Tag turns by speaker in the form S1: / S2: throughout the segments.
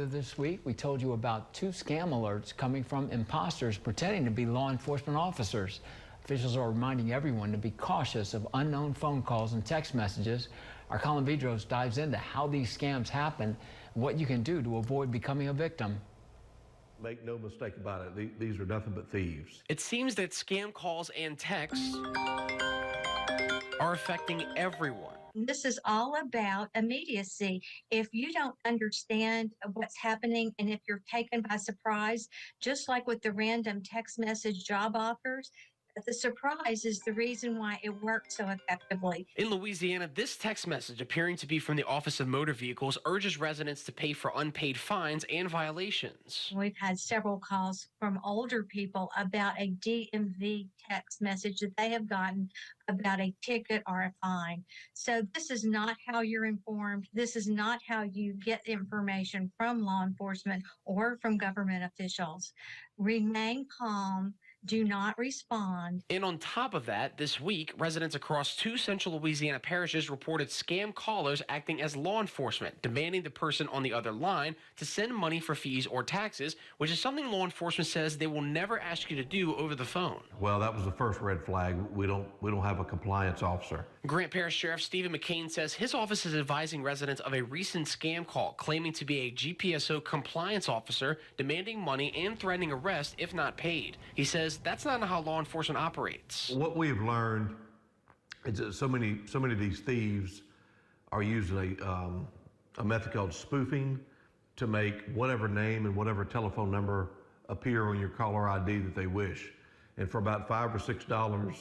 S1: Earlier this week, we told you about 2 scam alerts coming from imposters pretending to be law enforcement officers. Officials are reminding everyone to be cautious of unknown phone calls and text messages. Our Colin Vidros dives into how these scams happen and what you can do to avoid becoming a victim.
S2: Make no mistake about it, these are nothing but thieves.
S3: It seems that scam calls and texts are affecting everyone.
S4: This is all about immediacy. If you don't understand what's happening and if you're taken by surprise, just like with the random text message job offers, the surprise is the reason why it works so effectively.
S3: In Louisiana, this text message, appearing to be from the Office of Motor Vehicles, urges residents to pay for unpaid fines and violations.
S4: We've had several calls from older people about a DMV text message that they have gotten about a ticket or a fine. So this is not how you're informed. This is not how you get information from law enforcement or from government officials. Remain calm. Do not respond.
S3: And on top of that, this week, residents across 2 central Louisiana parishes reported scam callers acting as law enforcement, demanding the person on the other line to send money for fees or taxes, which is something law enforcement says they will never ask you to do over the phone.
S2: Well, that was the first red flag. We don't have a compliance officer.
S3: Grant Parish Sheriff Stephen McCain says his office is advising residents of a recent scam call claiming to be a GPSO compliance officer demanding money and threatening arrest if not paid. He says that's not how law enforcement operates.
S2: What we have learned is that so many of these thieves are using a method called spoofing to make whatever name and whatever telephone number appear on your caller ID that they wish. And for about $5 or $6,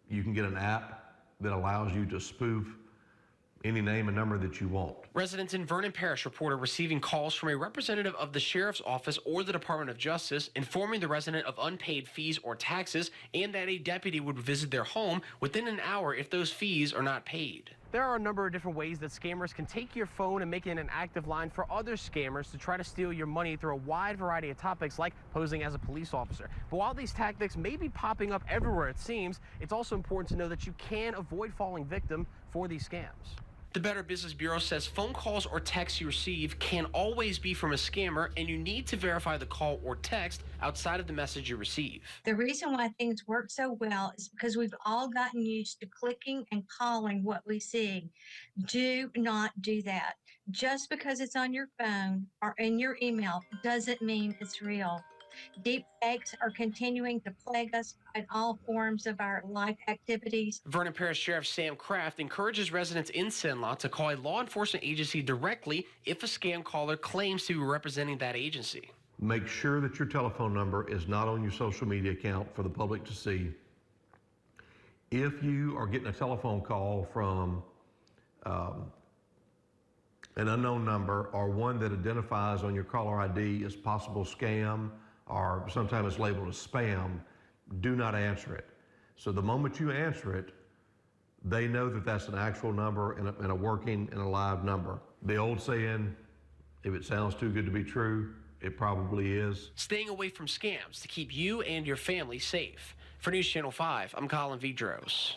S2: you can get an app that allows you to spoof any name and number that you want.
S3: Residents in Vernon Parish reported receiving calls from a representative of the Sheriff's Office or the Department of Justice informing the resident of unpaid fees or taxes and that a deputy would visit their home within an hour if those fees are not paid. There are a number of different ways that scammers can take your phone and make it an active line for other scammers to try to steal your money through a wide variety of topics like posing as a police officer. But while these tactics may be popping up everywhere it seems, it's also important to know that you can avoid falling victim for these scams. The Better Business Bureau says phone calls or texts you receive can always be from a scammer, and you need to verify the call or text outside of the message you receive.
S4: The reason why things work so well is because we've all gotten used to clicking and calling what we see. Do not do that. Just because it's on your phone or in your email doesn't mean it's real. Deep fakes are continuing to plague us in all forms of our life activities.
S3: Vernon Parish Sheriff Sam Kraft encourages residents in Cenla to call a law enforcement agency directly if a scam caller claims to be representing that agency.
S2: Make sure that your telephone number is not on your social media account for the public to see. If you are getting a telephone call from an unknown number or one that identifies on your caller ID as possible scam, or sometimes it's labeled as spam, do not answer it. So the moment you answer it, they know that that's an actual number and a working and a live number. The old saying, if it sounds too good to be true, it probably is.
S3: Staying away from scams to keep you and your family safe. For News Channel 5, I'm Colin Vidros.